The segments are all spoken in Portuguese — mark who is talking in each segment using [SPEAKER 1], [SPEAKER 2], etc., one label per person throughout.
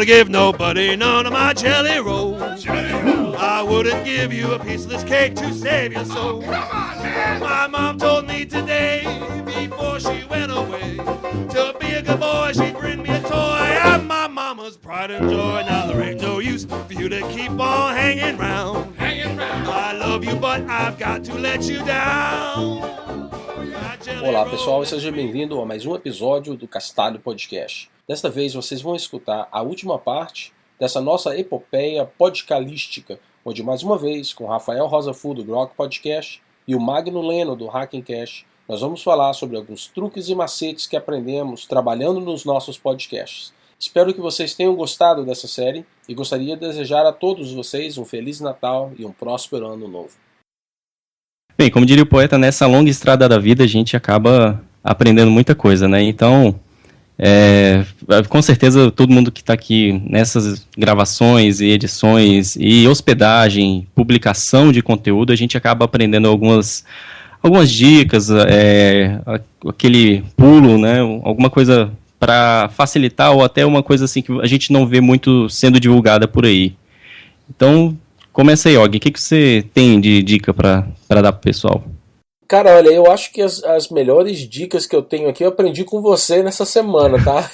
[SPEAKER 1] gonna give nobody none of my jelly rolls. I wouldn't give you a piece of this cake to save your soul.
[SPEAKER 2] Come on, man.
[SPEAKER 1] My mom told me today, before she went away, to be a good boy, she'd bring me a toy. I'm my mama's pride and joy. Now there ain't no use for you to keep on hanging round. I love you, but I've got to let you down.
[SPEAKER 3] Olá pessoal, e seja bem-vindo a mais um episódio do Castalho Podcast. Desta vez vocês vão escutar a última parte dessa nossa epopeia podcalística, onde mais uma vez, com Rafael Rosafu do Grok Podcast e o Magno Leno do Hacking Cash, nós vamos falar sobre alguns truques e macetes que aprendemos trabalhando nos nossos podcasts. Espero que vocês tenham gostado dessa série e gostaria de desejar a todos vocês um Feliz Natal e um próspero Ano Novo.
[SPEAKER 4] Bem, como diria o poeta, nessa longa estrada da vida a gente acaba aprendendo muita coisa, né? Então, com certeza todo mundo que está aqui nessas gravações e edições e hospedagem, publicação de conteúdo, a gente acaba aprendendo algumas dicas, aquele pulo, né? Alguma coisa para facilitar ou até uma coisa assim que a gente não vê muito sendo divulgada por aí. Então, começa aí, Og. O que você tem de dica para dar pro pessoal?
[SPEAKER 3] Cara, olha, eu acho que as melhores dicas que eu tenho aqui eu aprendi com você nessa semana, tá?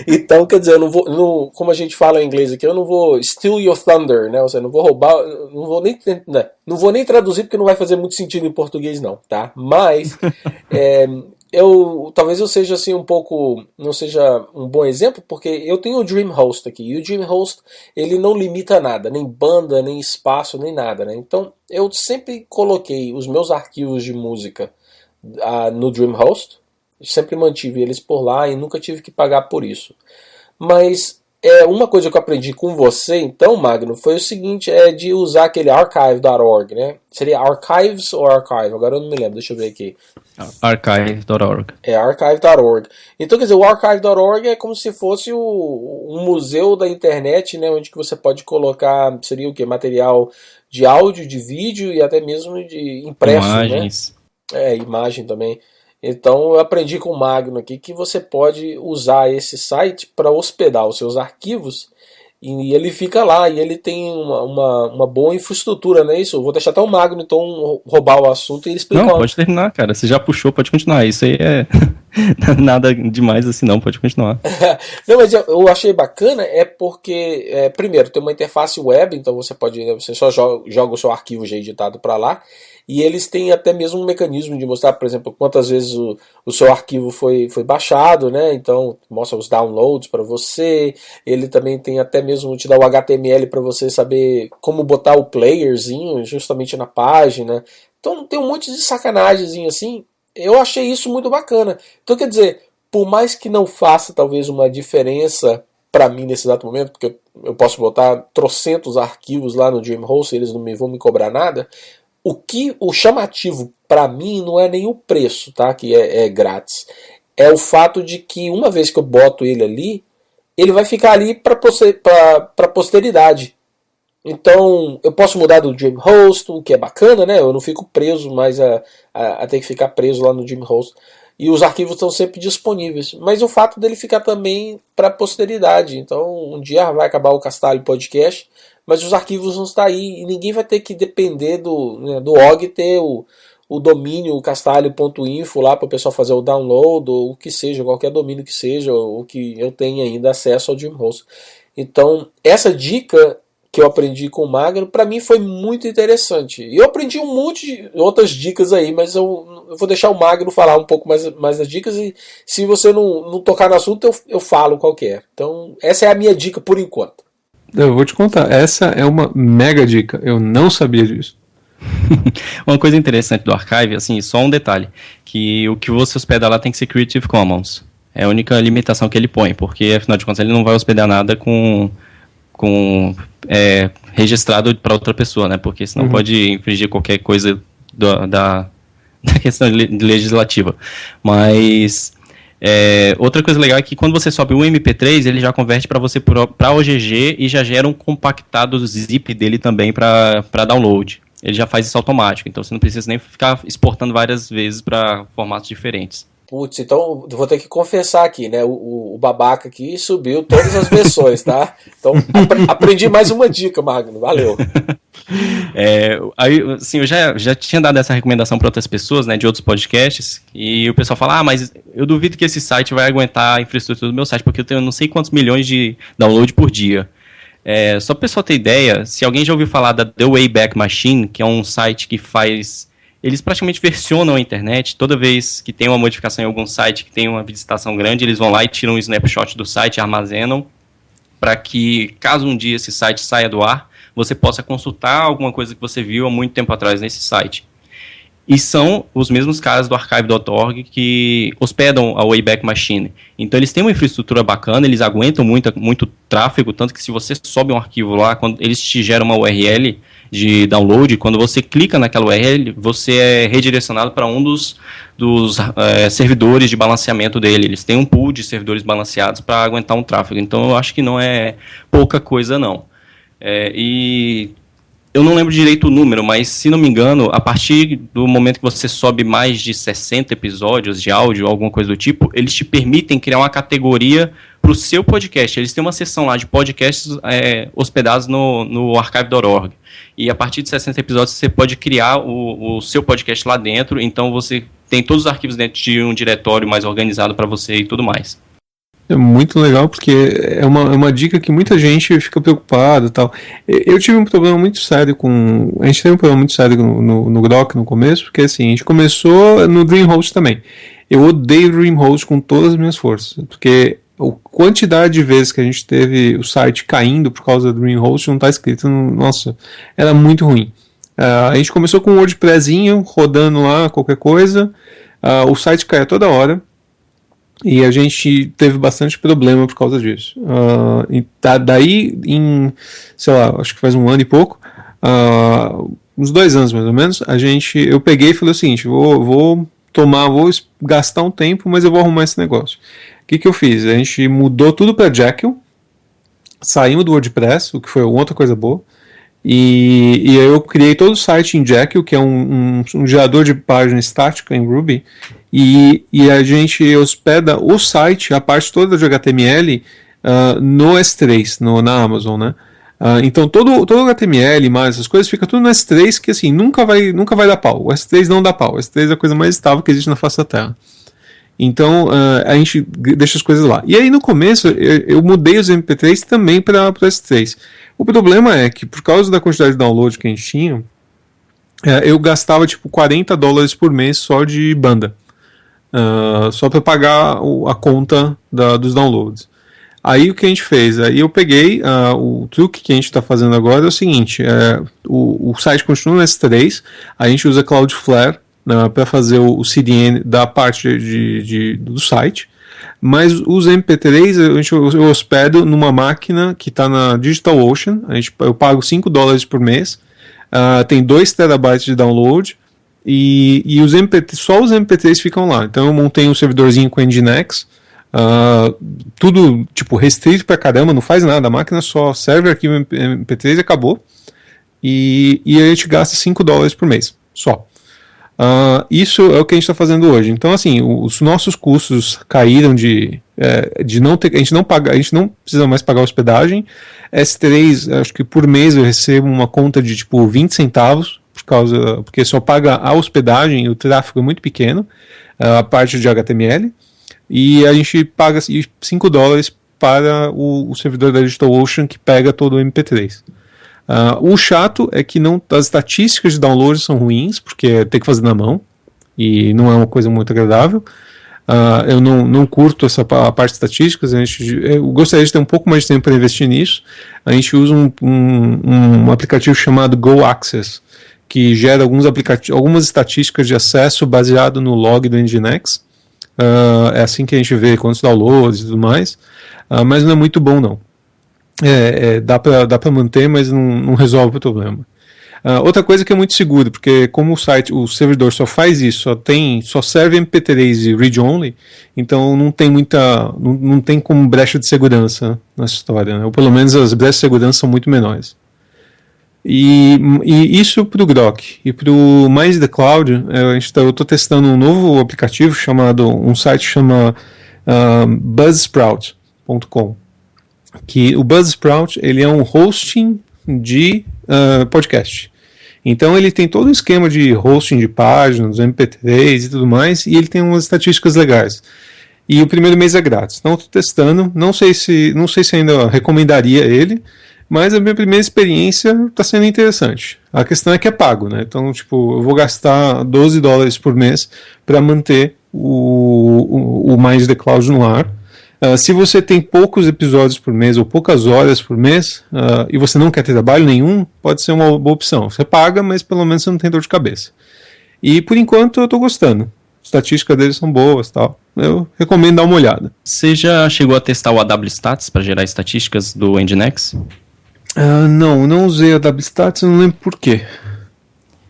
[SPEAKER 3] Então, quer dizer, eu não, como a gente fala em inglês aqui, eu não vou steal your thunder, né? Ou seja, não vou roubar, não vou nem traduzir porque não vai fazer muito sentido em português não, tá? Mas, talvez eu seja assim um pouco, não seja um bom exemplo, porque eu tenho o DreamHost aqui, e o DreamHost ele não limita nada, nem banda, nem espaço, nem nada, né? Então eu sempre coloquei os meus arquivos de música no DreamHost, sempre mantive eles por lá e nunca tive que pagar por isso. Mas uma coisa que eu aprendi com você, então, Magno, foi o seguinte, de usar aquele archive.org, né? Seria archives ou archive? Agora eu não me lembro, deixa eu ver aqui.
[SPEAKER 4] Archive.org.
[SPEAKER 3] Archive.org. Então, quer dizer, o archive.org é como se fosse um museu da internet, né? Onde que você pode colocar, seria o quê? Material de áudio, de vídeo e até mesmo de impresso,
[SPEAKER 4] imagens,
[SPEAKER 3] né? Imagem também. Então eu aprendi com o Magno aqui que você pode usar esse site para hospedar os seus arquivos e ele fica lá e ele tem uma boa infraestrutura, não é isso? Eu vou deixar até o Magno então roubar o assunto e ele explicar.
[SPEAKER 4] Não, pode terminar, cara. Você já puxou, pode continuar. Isso aí nada demais assim não, pode continuar.
[SPEAKER 3] Não, mas eu achei bacana porque, primeiro, tem uma interface web, então você só joga o seu arquivo já editado para lá. E eles têm até mesmo um mecanismo de mostrar, por exemplo, quantas vezes o seu arquivo foi baixado, né? Então mostra os downloads para você. Ele também tem até mesmo te dá o HTML para você saber como botar o playerzinho justamente na página. Então tem um monte de sacanagemzinho assim. Eu achei isso muito bacana. Então quer dizer, por mais que não faça talvez uma diferença para mim nesse exato momento, porque eu posso botar trocentos arquivos lá no DreamHost e eles não vão me cobrar nada. O chamativo para mim não é nem o preço, tá? Que é grátis. É o fato de que uma vez que eu boto ele ali, ele vai ficar ali para posteridade. Então eu posso mudar do DreamHost, o que é bacana, né? Eu não fico preso mais a ter que ficar preso lá no DreamHost. E os arquivos estão sempre disponíveis. Mas o fato dele ficar também para posteridade. Então um dia vai acabar o Castalho Podcast, mas os arquivos vão estar aí e ninguém vai ter que depender do OG ter o domínio, o castalho.info lá para o pessoal fazer o download, ou o que seja, qualquer domínio que seja, ou que eu tenha ainda acesso ao DreamHost. Então, essa dica que eu aprendi com o Magno, para mim foi muito interessante. E eu aprendi um monte de outras dicas aí, mas eu vou deixar o Magno falar um pouco mais das dicas, e se você não tocar no assunto, eu falo qual que é. Então, essa é a minha dica por enquanto.
[SPEAKER 5] Eu vou te contar, essa é uma mega dica, eu não sabia disso.
[SPEAKER 4] Uma coisa interessante do Archive, assim, só um detalhe, que o que você hospeda lá tem que ser Creative Commons. É a única limitação que ele põe, porque afinal de contas ele não vai hospedar nada com registrado para outra pessoa, né? Porque senão pode infringir qualquer coisa da questão legislativa. Mas outra coisa legal é que quando você sobe um MP3, ele já converte para você para OGG e já gera um compactado do zip dele também para download. Ele já faz isso automático, então você não precisa nem ficar exportando várias vezes para formatos diferentes.
[SPEAKER 3] Putz, então vou ter que confessar aqui, né? O babaca aqui subiu todas as versões, tá? Então aprendi mais uma dica, Magno. Valeu.
[SPEAKER 4] Aí, assim, eu já tinha dado essa recomendação para outras pessoas, né, de outros podcasts, e o pessoal fala, mas eu duvido que esse site vai aguentar a infraestrutura do meu site, porque eu tenho não sei quantos milhões de download por dia. Só para o pessoal ter ideia, se alguém já ouviu falar da The Wayback Machine, que é um site que faz... Eles praticamente versionam a internet. Toda vez que tem uma modificação em algum site que tem uma visitação grande, eles vão lá e tiram um snapshot do site e armazenam para que, caso um dia esse site saia do ar, você possa consultar alguma coisa que você viu há muito tempo atrás nesse site. E são os mesmos caras do archive.org que hospedam a Wayback Machine. Então eles têm uma infraestrutura bacana, eles aguentam muito tráfego, tanto que se você sobe um arquivo lá, quando eles te geram uma URL de download, quando você clica naquela URL, você é redirecionado para um dos servidores de balanceamento dele. Eles têm um pool de servidores balanceados para aguentar um tráfego. Então eu acho que não é pouca coisa não. E eu não lembro direito o número, mas se não me engano, a partir do momento que você sobe mais de 60 episódios de áudio, alguma coisa do tipo, eles te permitem criar uma categoria para o seu podcast. Eles têm uma seção lá de podcasts hospedados no archive.org. E a partir de 60 episódios você pode criar o seu podcast lá dentro, então você tem todos os arquivos dentro de um diretório mais organizado para você e tudo mais.
[SPEAKER 5] É muito legal, porque é uma dica que muita gente fica preocupada e tal. Eu tive um problema muito sério com... A gente teve um problema muito sério no Grok no começo, porque assim, a gente começou no DreamHost também. Eu odeio o DreamHost com todas as minhas forças, porque a quantidade de vezes que a gente teve o site caindo por causa do DreamHost não está escrito, nossa, era muito ruim. A gente começou com um WordPressinho, rodando lá qualquer coisa, o site caía toda hora, e a gente teve bastante problema por causa disso. Daí, sei lá, acho que faz um ano e pouco, uns 2 anos mais ou menos, eu peguei e falei o seguinte, vou gastar um tempo, mas eu vou arrumar esse negócio. O que eu fiz? A gente mudou tudo para Jekyll, saímos do WordPress, o que foi outra coisa boa, e aí eu criei todo o site em Jekyll, que é um gerador de página estática em Ruby, e a gente hospeda o site, a parte toda de HTML, no S3, na Amazon, né? Então todo o HTML, mais essas coisas, fica tudo no S3, que assim, nunca vai dar pau. O S3 não dá pau. O S3 é a coisa mais estável que existe na face da Terra. Então a gente deixa as coisas lá. E aí no começo eu mudei os MP3 também para o S3. O problema é que por causa da quantidade de download que a gente tinha, eu gastava tipo $40 por mês só de banda. Só para pagar a conta dos downloads. Aí o que a gente fez? Aí eu peguei, o truque que a gente está fazendo agora é o seguinte, o site continua no S3, a gente usa Cloudflare para fazer o CDN da parte do site, mas os MP3 eu hospedo numa máquina que está na DigitalOcean, eu pago $5 por mês, tem 2 terabytes de download, e só os MP3 ficam lá. Então eu montei um servidorzinho com Nginx, tudo tipo restrito pra caramba, não faz nada, a máquina só serve arquivo MP3 e acabou, e a gente gasta $5 por mês só. Isso é o que a gente está fazendo hoje. Então assim, os nossos custos caíram de não ter, a gente não precisa mais pagar hospedagem. S3, acho que por mês eu recebo uma conta de tipo 20 centavos, porque só paga a hospedagem e o tráfego é muito pequeno, a parte de HTML, e a gente paga $5 para o servidor da DigitalOcean que pega todo o MP3. O chato é que as estatísticas de download são ruins, porque tem que fazer na mão, e não é uma coisa muito agradável. Eu não curto a parte de estatísticas, eu gostaria de ter um pouco mais de tempo para investir nisso. A gente usa um aplicativo chamado GoAccess, que gera algumas estatísticas de acesso baseado no log do Nginx. É assim que a gente vê quantos downloads e tudo mais, mas não é muito bom não. Dá para manter, mas não resolve o problema. Outra coisa que é muito seguro, porque como o servidor só faz isso, só serve MP3 e read-only, então não tem como brecha de segurança nessa história, né? Ou pelo menos as brechas de segurança são muito menores. E isso para o Grok. E para o Mais The Cloud, eu estou testando um novo aplicativo um site chama buzzsprout.com. Que o Buzzsprout ele é um hosting de podcast. Então ele tem todo o esquema de hosting de páginas, MP3 e tudo mais, e ele tem umas estatísticas legais. E o primeiro mês é grátis. Então eu estou testando, não sei se ainda recomendaria ele, mas a minha primeira experiência está sendo interessante. A questão é que é pago, né? Então, eu vou gastar $12 por mês para manter o Mais The Cloud no ar. Se você tem poucos episódios por mês ou poucas horas por mês e você não quer ter trabalho nenhum, pode ser uma boa opção. Você paga, mas pelo menos você não tem dor de cabeça. E por enquanto eu estou gostando. As estatísticas deles são boas, tal. Eu recomendo dar uma olhada.
[SPEAKER 4] Você já chegou a testar o AW Stats para gerar estatísticas do Nginx?
[SPEAKER 5] Não usei a WStats, eu não lembro por quê.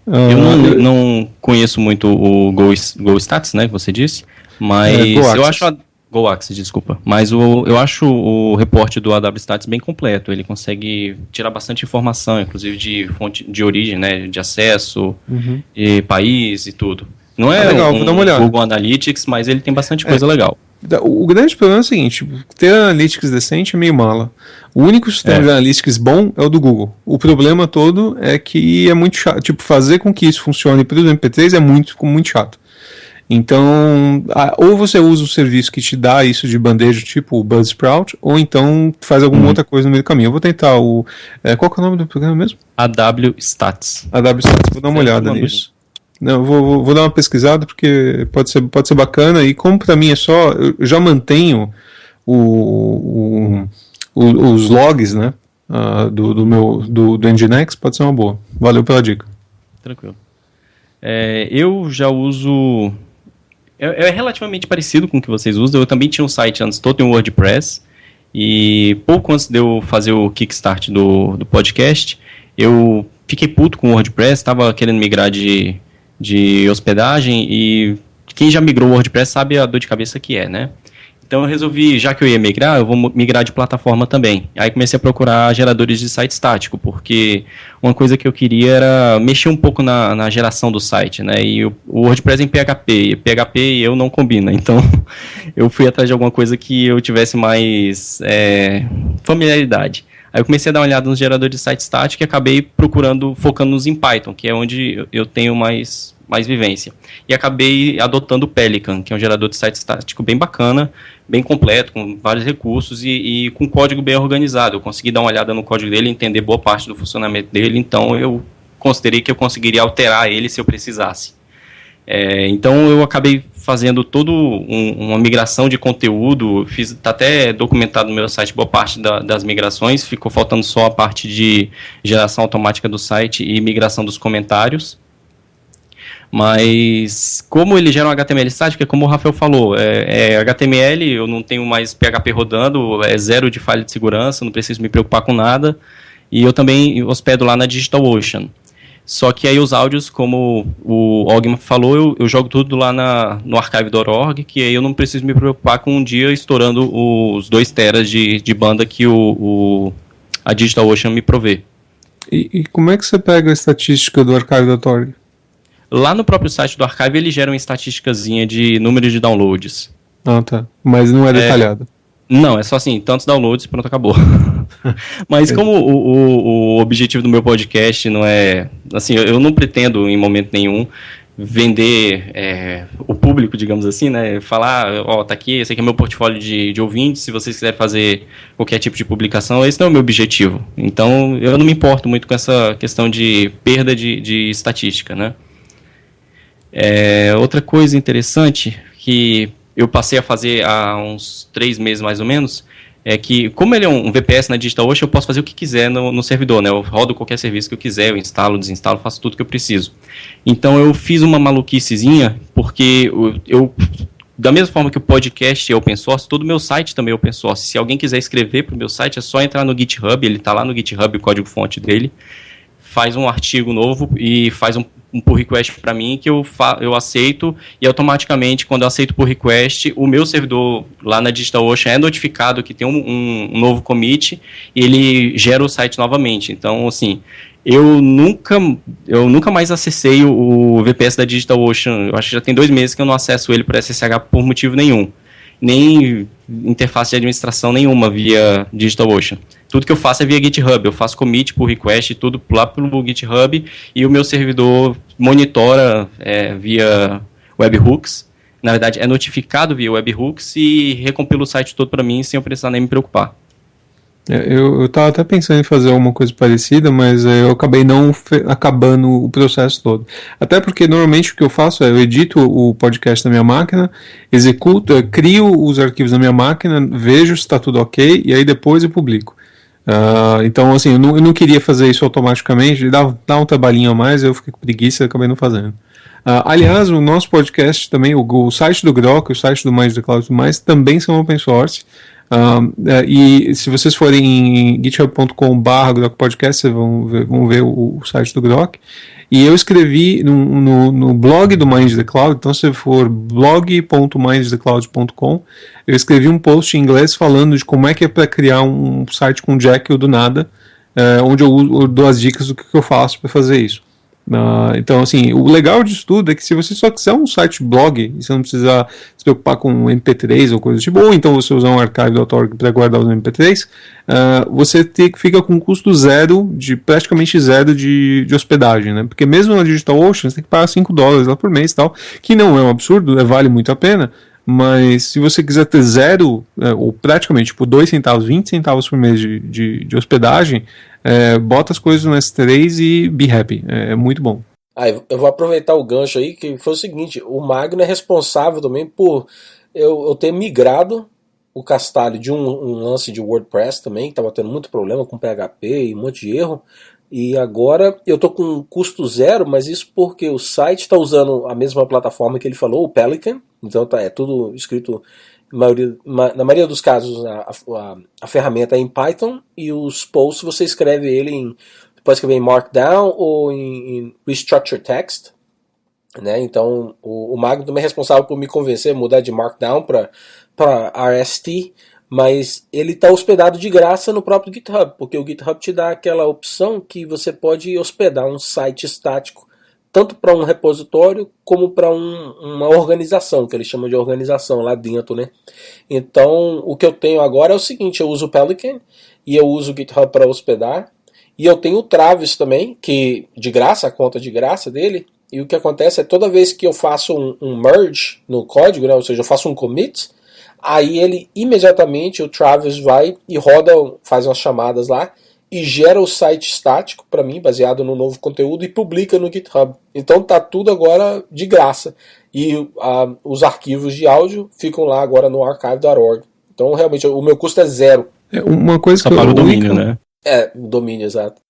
[SPEAKER 4] Eu não conheço muito o GoStats, né, que você disse, mas eu acho GoAxis, desculpa. Mas eu acho o reporte do AW Stats bem completo. Ele consegue tirar bastante informação, inclusive de fonte de origem, né, de acesso, e país e tudo. Não é
[SPEAKER 5] legal, vou dar uma olhada.
[SPEAKER 4] Google Analytics, mas ele tem bastante coisa legal.
[SPEAKER 5] O grande problema é o seguinte, ter Analytics decente é meio mala. O único sistema de Analytics bom é o do Google. O problema todo é que é muito chato. Fazer com que isso funcione para os MP3 é muito chato. Então, ou você usa o serviço que te dá isso de bandeja, tipo o Buzzsprout, ou então faz alguma outra coisa no meio do caminho. Eu vou tentar qual que é o nome do programa mesmo?
[SPEAKER 4] AW Stats.
[SPEAKER 5] AW Stats, vou dar uma olhada nisso. Não, vou dar uma pesquisada porque pode ser bacana, e como para mim eu já mantenho os logs, né, do Nginx, pode ser uma boa. Valeu pela dica.
[SPEAKER 4] Tranquilo. Eu já uso... É relativamente parecido com o que vocês usam. Eu também tinha um site antes todo em WordPress, e pouco antes de eu fazer o Kickstart do podcast, eu fiquei puto com o WordPress, estava querendo migrar de hospedagem, e quem já migrou o WordPress sabe a dor de cabeça que é, né? Então eu resolvi, já que eu ia migrar, eu vou migrar de plataforma também. Aí comecei a procurar geradores de site estático, porque uma coisa que eu queria era mexer um pouco na geração do site, né? E o WordPress em PHP, e PHP e eu não combina. Então eu fui atrás de alguma coisa que eu tivesse mais familiaridade. Aí eu comecei a dar uma olhada nos geradores de site estático e acabei focando nos em Python, que é onde eu tenho mais vivência. E acabei adotando o Pelican, que é um gerador de site estático bem bacana, bem completo, com vários recursos e com código bem organizado. Eu consegui dar uma olhada no código dele, entender boa parte do funcionamento dele, então eu considerei que eu conseguiria alterar ele se eu precisasse. Então eu acabei fazendo toda uma migração de conteúdo, está até documentado no meu site boa parte das migrações, ficou faltando só a parte de geração automática do site e migração dos comentários. Mas como ele gera um HTML estático, é como o Rafael falou, HTML, eu não tenho mais PHP rodando, é zero de falha de segurança, não preciso me preocupar com nada, e eu também hospedo lá na DigitalOcean. Só que aí os áudios, como o Ogman falou, eu jogo tudo lá no archive.org, que aí eu não preciso me preocupar com um dia estourando os 2 teras de banda que a DigitalOcean me provê.
[SPEAKER 5] E como é que você pega a estatística do archive.org?
[SPEAKER 4] Lá no próprio site do Archive, ele gera uma estatísticazinha de número de downloads.
[SPEAKER 5] Ah, tá. Mas não é detalhado.
[SPEAKER 4] Não, é só assim, tantos downloads, pronto, acabou. Mas como o objetivo do meu podcast não é... Assim, eu não pretendo, em momento nenhum, vender o público, digamos assim, né? Falar, tá aqui, esse aqui é meu portfólio de ouvintes, se vocês quiserem fazer qualquer tipo de publicação, esse não é o meu objetivo. Então, eu não me importo muito com essa questão de perda de estatística, né? Outra coisa interessante que eu passei a fazer há uns 3 meses mais ou menos, é que como ele é um VPS na DigitalOcean, eu posso fazer o que quiser no servidor, né? Eu rodo qualquer serviço que eu quiser, eu instalo, desinstalo, faço tudo que eu preciso. Então eu fiz uma maluquicezinha, porque da mesma forma que o podcast é open source, todo o meu site também é open source. Se alguém quiser escrever para o meu site, é só entrar no GitHub, ele está lá no GitHub, o código-fonte dele, faz um artigo novo e faz um pull request para mim que eu aceito, e automaticamente quando eu aceito pull request, o meu servidor lá na DigitalOcean é notificado que tem um novo commit e ele gera o site novamente. Então, assim, eu nunca mais acessei o VPS da DigitalOcean. Eu acho que já tem 2 meses que eu não acesso ele por SSH por motivo nenhum. Nem interface de administração nenhuma via DigitalOcean. Tudo que eu faço é via GitHub. Eu faço commit, pull request, tudo lá pelo GitHub, e o meu servidor monitora via webhooks. Na verdade, é notificado via webhooks e recompila o site todo para mim sem eu precisar nem me preocupar.
[SPEAKER 5] Eu estava até pensando em fazer alguma coisa parecida, mas eu acabei não acabando o processo todo. Até porque normalmente o que eu faço é eu edito o podcast na minha máquina, executo, crio os arquivos na minha máquina, vejo se está tudo ok e aí depois eu publico. Então, assim, eu não queria fazer isso automaticamente, dá um trabalhinho a mais, eu fiquei com preguiça e acabei não fazendo. Aliás, o nosso podcast também, o site do Grok, o site do Mind the Cloud e tudo mais, também são open source. E se vocês forem em github.com/grokpodcast, vocês vão ver o site do Grok. E eu escrevi no blog do Mind the Cloud, então se for blog.mindthecloud.com, eu escrevi um post em inglês falando de como é que é para criar um site com Jekyll do nada, onde eu dou as dicas do que eu faço para fazer isso. Então, assim, o legal disso tudo é que se você só quiser um site blog, e você não precisa se preocupar com MP3 ou coisa do tipo, ou então você usar um archive.org para guardar os MP3, você fica com custo zero, praticamente zero de hospedagem, né? Porque mesmo na DigitalOcean você tem que pagar $5 lá por mês e tal, que não é um absurdo, vale muito a pena, mas se você quiser ter zero, ou praticamente tipo 2 centavos, 20 centavos por mês de hospedagem, bota as coisas no S3 e be happy, é muito bom.
[SPEAKER 3] Eu vou aproveitar o gancho aí, que foi o seguinte, o Magno é responsável também por eu ter migrado o Castalho de um lance de WordPress também, que estava tendo muito problema com PHP e um monte de erro, e agora eu estou com custo zero, mas isso porque o site está usando a mesma plataforma que ele falou, o Pelican, então é tudo escrito, na maioria dos casos a ferramenta é em Python, e os posts você escreve ele pode escrever em Markdown ou em Restructured Text, né? Então o Magno também é responsável por me convencer a mudar de Markdown para RST, mas ele está hospedado de graça no próprio GitHub, porque o GitHub te dá aquela opção que você pode hospedar um site estático tanto para um repositório como para uma organização, que eles chamam de organização lá dentro, né? Então o que eu tenho agora é o seguinte, eu uso o Pelican e eu uso o GitHub para hospedar, e eu tenho o Travis também, que de graça, a conta de graça dele, e o que acontece é toda vez que eu faço um merge no código, né, ou seja, eu faço um commit, aí ele imediatamente, o Travis vai e roda, faz umas chamadas lá, e gera o site estático para mim, baseado no novo conteúdo, e publica no GitHub. Então tá tudo agora de graça. E os arquivos de áudio ficam lá agora no archive.org. Então realmente o meu custo é zero.
[SPEAKER 5] Uma coisa
[SPEAKER 4] só
[SPEAKER 5] que
[SPEAKER 4] para o domínio, né?
[SPEAKER 5] O
[SPEAKER 3] domínio, exato.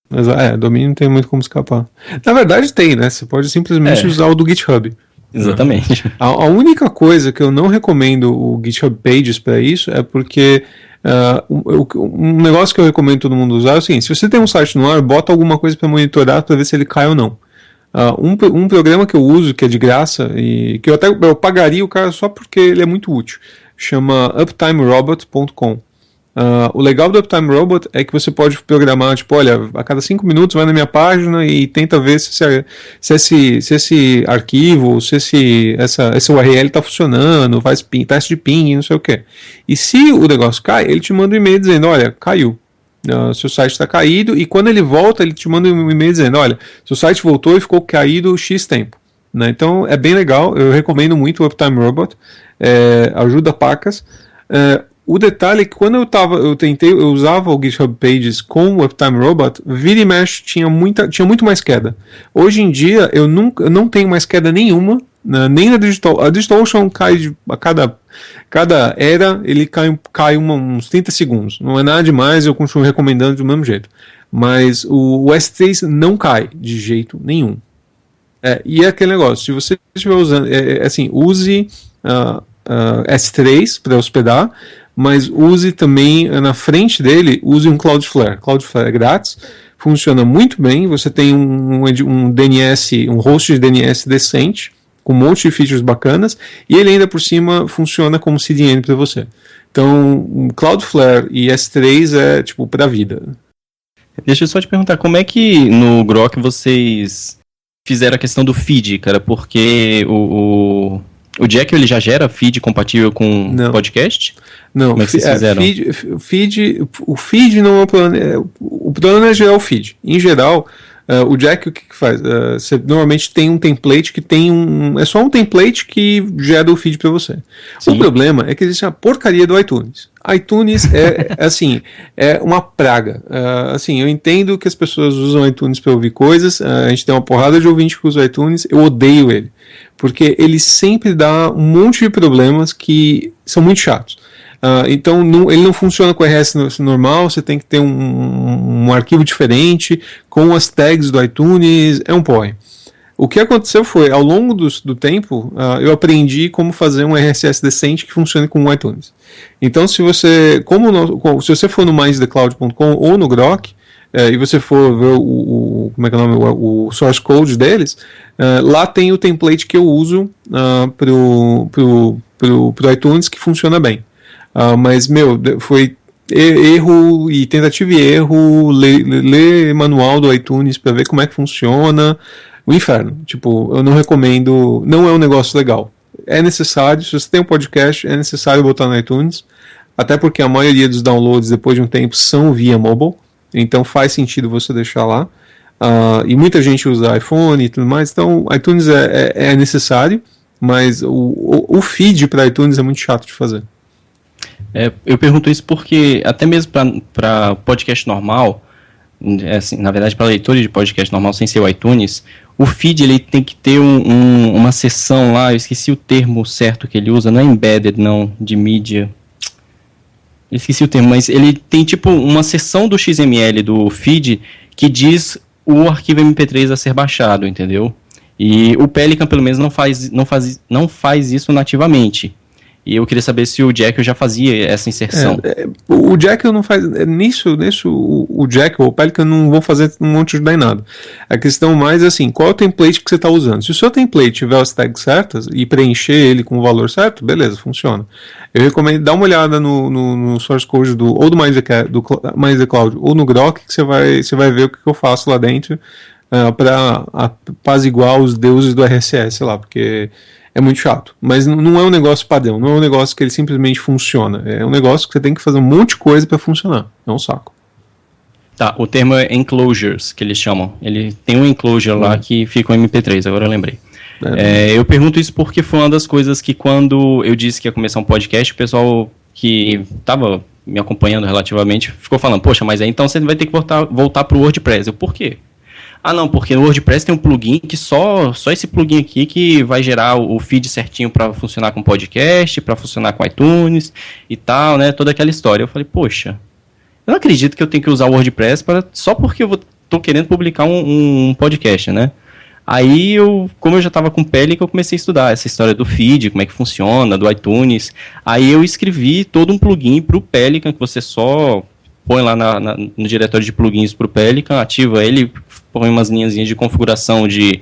[SPEAKER 5] Domínio não tem muito como escapar. Na verdade tem, né? Você pode simplesmente usar o do GitHub.
[SPEAKER 4] Exatamente.
[SPEAKER 5] A única coisa que eu não recomendo o GitHub Pages para isso é porque um negócio que eu recomendo todo mundo usar é o seguinte: se você tem um site no ar, bota alguma coisa para monitorar para ver se ele cai ou não. Um programa que eu uso, que é de graça, e que eu pagaria o cara só porque ele é muito útil, chama uptimerobot.com. O legal do Uptime Robot é que você pode programar, tipo, olha, a cada 5 minutos vai na minha página e tenta ver se esse arquivo, se esse URL está funcionando, faz teste de ping, não sei o que. E se o negócio cai, ele te manda um e-mail dizendo, olha, caiu. Seu site está caído, e quando ele volta, ele te manda um e-mail dizendo, olha, seu site voltou e ficou caído X tempo. Né? Então é bem legal, eu recomendo muito o Uptime Robot, ajuda pacas. O detalhe é que quando eu usava o GitHub Pages com o Uptime Robot, vira e mexe tinha muito mais queda. Hoje em dia eu não tenho mais queda nenhuma, né, nem na a DigitalOcean cai a cada era, ele cai uns 30 segundos. Não é nada demais, eu continuo recomendando do mesmo jeito. Mas o S3 não cai de jeito nenhum. E é aquele negócio, se você estiver usando, assim, use S3 para hospedar, mas use também, na frente dele, use um Cloudflare. Cloudflare é grátis, funciona muito bem, você tem um DNS, um host de DNS decente, com um monte de features bacanas, e ele ainda por cima funciona como CDN para você. Então, Cloudflare e S3 é tipo para a vida.
[SPEAKER 4] Deixa eu só te perguntar, como é que no Grok vocês fizeram a questão do feed, cara? Porque o Jack, ele já gera feed compatível com podcast?
[SPEAKER 5] Não,
[SPEAKER 4] como é que vocês fizeram?
[SPEAKER 5] O feed não é o problema. O problema é gerar o feed. Em geral, o Jack o que faz? Você normalmente tem um template que tem é só um template que gera o feed para você. Sim. O problema é que existe a porcaria do iTunes. iTunes é uma praga. Assim, eu entendo que as pessoas usam iTunes para ouvir coisas. A gente tem uma porrada de ouvinte que usa iTunes. Eu odeio ele, porque ele sempre dá um monte de problemas que são muito chatos. Então ele não funciona com RS normal, você tem que ter um arquivo diferente, com as tags do iTunes, é um porre. O que aconteceu foi, ao longo do tempo, eu aprendi como fazer um RSS decente que funcione com o iTunes. Então se você for no mindsthecloud.com ou no Grok, e você for ver o source code deles, lá tem o template que eu uso pro iTunes que funciona bem. Mas, foi erro e tentativa e erro, ler manual do iTunes para ver como é que funciona, o inferno. Tipo, eu não recomendo, não é um negócio legal. É necessário, se você tem um podcast, é necessário botar no iTunes, até porque a maioria dos downloads depois de um tempo são via mobile, então faz sentido você deixar lá. E muita gente usa iPhone e tudo mais, então iTunes é necessário, mas o feed para iTunes é muito chato de fazer.
[SPEAKER 4] Eu pergunto isso porque até mesmo para podcast normal, assim, na verdade para leitores de podcast normal sem ser o iTunes, o feed ele tem que ter uma seção lá, eu esqueci o termo certo que ele usa, não é embedded não, de mídia, eu esqueci o termo, mas ele tem tipo uma seção do XML do feed que diz o arquivo MP3 a ser baixado, entendeu? E o Pelican pelo menos não faz isso nativamente. E eu queria saber se o Jack já fazia essa inserção.
[SPEAKER 5] O Jack não faz. Nisso o Jack ou o Pelican não vão fazer um monte de ajudar em nada. A questão mais é assim, qual é o template que você está usando? Se o seu template tiver as tags certas e preencher ele com o valor certo, beleza, funciona. Eu recomendo dar uma olhada no source code do Mind the Cloud ou no Grok, que você vai ver o que eu faço lá dentro para apaziguar os deuses do RSS, sei lá, porque é muito chato, mas não é um negócio padrão, não é um negócio que ele simplesmente funciona, é um negócio que você tem que fazer um monte de coisa para funcionar, é um saco.
[SPEAKER 4] Tá, o termo é enclosures, que eles chamam, ele tem um enclosure lá que fica o MP3, agora eu lembrei. Eu pergunto isso porque foi uma das coisas que quando eu disse que ia começar um podcast, o pessoal que estava me acompanhando relativamente ficou falando, poxa, mas aí então você vai ter que voltar pro WordPress. Por quê? Não, porque no WordPress tem um plugin que só esse plugin aqui que vai gerar o feed certinho para funcionar com podcast, para funcionar com iTunes e tal, né? Toda aquela história. Eu falei, poxa, eu não acredito que eu tenho que usar o WordPress só porque eu tô querendo publicar um podcast, né? Aí, como eu já estava com Pelican, eu comecei a estudar essa história do feed, como é que funciona, do iTunes. Aí eu escrevi todo um plugin para o Pelican, que você só põe lá no diretório de plugins para o Pelican, ativa ele, põe umas linhazinhas de configuração de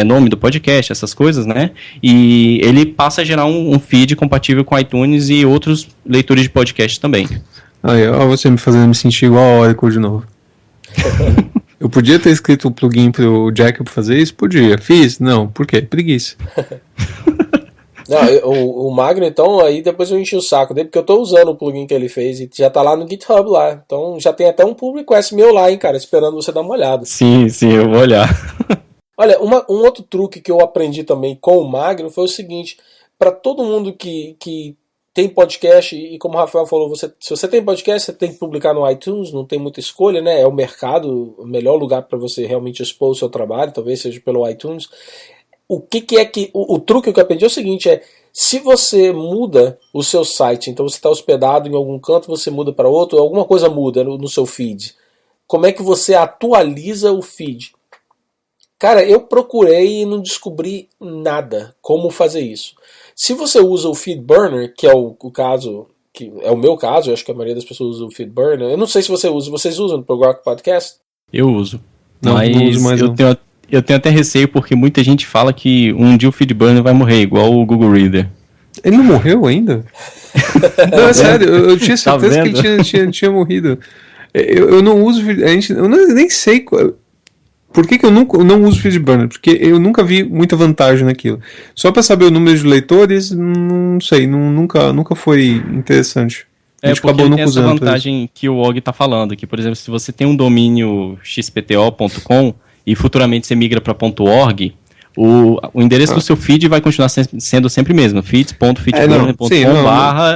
[SPEAKER 4] nome do podcast, essas coisas, né? E ele passa a gerar um feed compatível com iTunes e outros leitores de podcast também.
[SPEAKER 5] Aí, ó, você me fazendo me sentir igual a Oracle de novo. Eu podia ter escrito um plugin pro Jack pra fazer isso? Podia. Fiz? Não. Por quê? Preguiça.
[SPEAKER 3] Não, o Magno, então, aí depois eu enchi o saco dele, porque eu tô usando o plugin que ele fez e já tá lá no GitHub lá. Então já tem até um pull request meu lá, hein, cara, esperando você dar uma olhada.
[SPEAKER 4] Sim, eu vou olhar.
[SPEAKER 3] Olha, um outro truque que eu aprendi também com o Magno foi o seguinte, para todo mundo que tem podcast, e como o Rafael falou, se você tem podcast, você tem que publicar no iTunes, não tem muita escolha, né? É o mercado, o melhor lugar para você realmente expor o seu trabalho, talvez seja pelo iTunes. O truque que eu aprendi é o seguinte, se você muda o seu site, então você está hospedado em algum canto, você muda para outro, alguma coisa muda no seu feed. Como é que você atualiza o feed? Cara, eu procurei e não descobri nada como fazer isso. Se você usa o FeedBurner, que é o caso, que é o meu caso, eu acho que a maioria das pessoas usa o FeedBurner, eu não sei se vocês usam no Grok Podcast?
[SPEAKER 4] Eu uso.
[SPEAKER 5] Não uso mais
[SPEAKER 4] eu tenho até receio porque muita gente fala que um dia o FeedBurner vai morrer, igual o Google Reader.
[SPEAKER 5] Ele não morreu ainda? Não, é sério, eu tinha certeza que ele tinha morrido. Eu não uso, eu nem sei por que eu não uso FeedBurner, porque eu nunca vi muita vantagem naquilo. Só para saber o número de leitores, não sei, nunca foi interessante. A gente
[SPEAKER 4] Porque
[SPEAKER 5] acabou não
[SPEAKER 4] tem essa
[SPEAKER 5] usando
[SPEAKER 4] vantagem que o Og está falando, que, por exemplo, se você tem um domínio xpto.com e futuramente você migra para .org, o endereço do seu feed vai continuar sendo sempre o mesmo, feeds.feedburner.com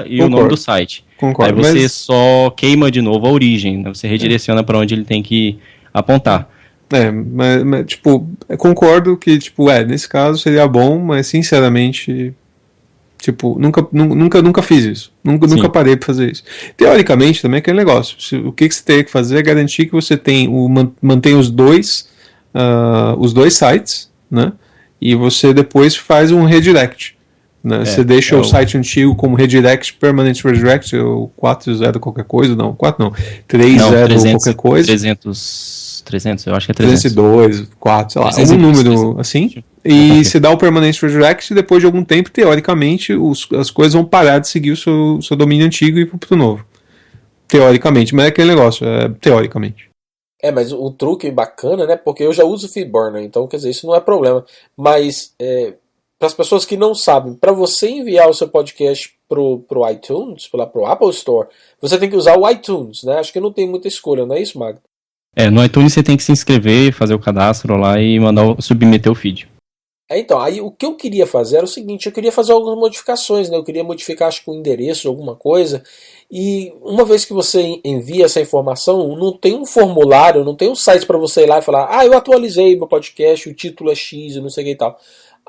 [SPEAKER 4] e o nome do site.
[SPEAKER 5] Concordo,
[SPEAKER 4] aí você só queima de novo a origem, né? Você redireciona para onde ele tem que apontar.
[SPEAKER 5] Mas, tipo, eu concordo que, tipo, nesse caso seria bom, mas sinceramente, tipo, nunca fiz isso. Nunca parei pra fazer isso. Teoricamente, também é aquele negócio. O que você tem que fazer é garantir que você mantém os dois sites, né? E você depois faz um redirect. Né? Você deixa o site antigo como redirect, permanent redirect, ou 4.0 qualquer coisa, não, 4 não, 3.0 qualquer coisa.
[SPEAKER 4] 300, eu acho que é 300.
[SPEAKER 5] 302, 4, sei lá, algum número assim. E você dá o permanent redirect e depois de algum tempo, teoricamente, as coisas vão parar de seguir o seu domínio antigo e ir pro novo. Teoricamente, mas é aquele negócio, teoricamente.
[SPEAKER 3] Mas o truque bacana, né? Porque eu já uso o FeedBurner, então quer dizer, isso não é problema. Mas para as pessoas que não sabem, para você enviar o seu podcast pro iTunes, pro Apple Store, você tem que usar o iTunes, né? Acho que não tem muita escolha, não é isso, Magno?
[SPEAKER 4] No iTunes você tem que se inscrever, fazer o cadastro lá e submeter o feed.
[SPEAKER 3] Então, aí o que eu queria fazer era o seguinte, eu queria fazer algumas modificações, né? Eu queria modificar, acho que o endereço de alguma coisa, e uma vez que você envia essa informação, não tem um formulário, não tem um site para você ir lá e falar, eu atualizei meu podcast, o título é X e não sei o que e tal.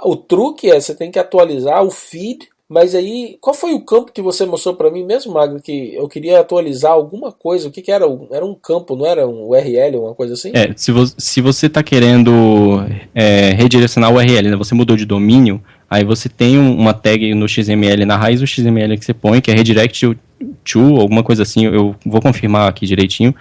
[SPEAKER 3] O truque você tem que atualizar o feed, mas aí, qual foi o campo que você mostrou para mim mesmo, Magno, que eu queria atualizar alguma coisa, o que era? Era um campo, não era um URL, uma coisa assim?
[SPEAKER 4] Se você está querendo redirecionar o URL, né, você mudou de domínio, aí você tem uma tag no XML, na raiz do XML que você põe, que é redirect to, alguma coisa assim, eu vou confirmar aqui direitinho,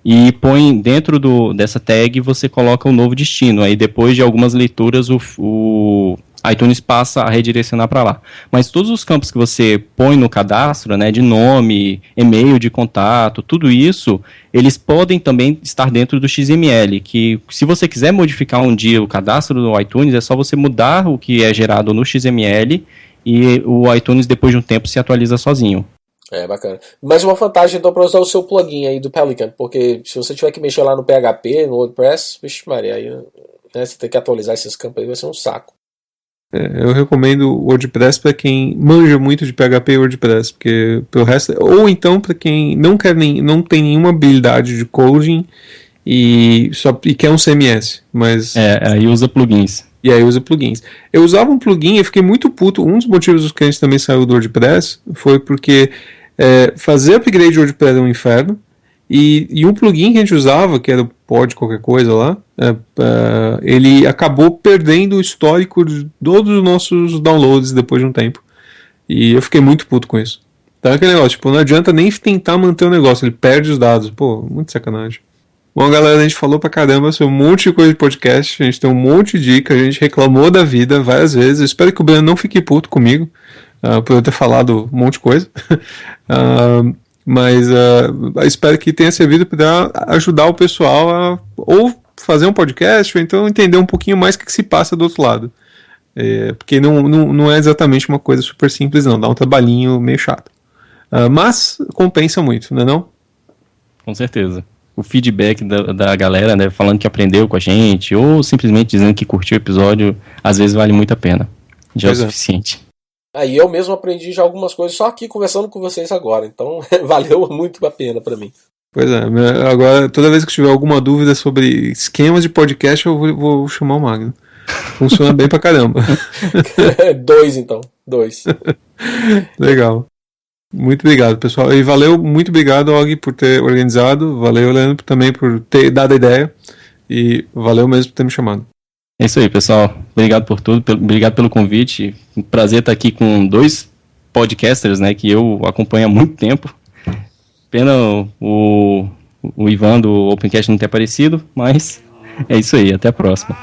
[SPEAKER 4] e põe dentro dessa tag, você coloca o novo destino, aí depois de algumas leituras o iTunes passa a redirecionar para lá. Mas todos os campos que você põe no cadastro, né, de nome, e-mail de contato, tudo isso, eles podem também estar dentro do XML, que se você quiser modificar um dia o cadastro do iTunes, é só você mudar o que é gerado no XML e o iTunes depois de um tempo se atualiza sozinho.
[SPEAKER 3] Bacana. Mais uma vantagem então para usar o seu plugin aí do Pelican, porque se você tiver que mexer lá no PHP, no WordPress, vixe Maria, aí você tem que atualizar esses campos aí, vai ser um saco.
[SPEAKER 5] Eu recomendo o WordPress para quem manja muito de PHP e WordPress, porque pelo resto, ou então para quem não tem nenhuma habilidade de coding e quer um CMS, mas
[SPEAKER 4] aí usa plugins.
[SPEAKER 5] E aí usa plugins. Eu usava um plugin e fiquei muito puto. Um dos motivos dos clientes também saiu do WordPress foi porque fazer upgrade de WordPress é um inferno. E um plugin que a gente usava, que era o Pod qualquer coisa lá, ele acabou perdendo o histórico de todos os nossos downloads depois de um tempo. E eu fiquei muito puto com isso. Então é aquele negócio, tipo, não adianta nem tentar manter o negócio, ele perde os dados. Pô, muito sacanagem. Bom, galera, a gente falou pra caramba sobre um monte de coisa de podcast, a gente tem um monte de dica, a gente reclamou da vida várias vezes. Eu espero que o Breno não fique puto comigo por eu ter falado um monte de coisa. Mas espero que tenha servido para ajudar o pessoal a ou fazer um podcast ou então entender um pouquinho mais o que se passa do outro lado. Porque não é exatamente uma coisa super simples, não. Dá um trabalhinho meio chato. Mas compensa muito, não é não?
[SPEAKER 4] Com certeza. O feedback da galera, né, falando que aprendeu com a gente ou simplesmente dizendo que curtiu o episódio, às vezes vale muito a pena. Já é o suficiente.
[SPEAKER 3] Aí eu mesmo aprendi já algumas coisas só aqui conversando com vocês agora, então valeu muito a pena pra mim.
[SPEAKER 5] Pois é, agora toda vez que tiver alguma dúvida sobre esquemas de podcast eu vou chamar o Magno. Funciona bem pra caramba.
[SPEAKER 3] 2 então, 2.
[SPEAKER 5] Legal. Muito obrigado, pessoal. E muito obrigado, Og, por ter organizado. Valeu, Leandro, também por ter dado a ideia. E valeu mesmo por ter me chamado.
[SPEAKER 4] É isso aí, pessoal. Obrigado por tudo, obrigado pelo convite. Um prazer estar aqui com 2 podcasters, né, que eu acompanho há muito tempo. Pena o Ivan do Opencast não ter aparecido, mas é isso aí, até a próxima.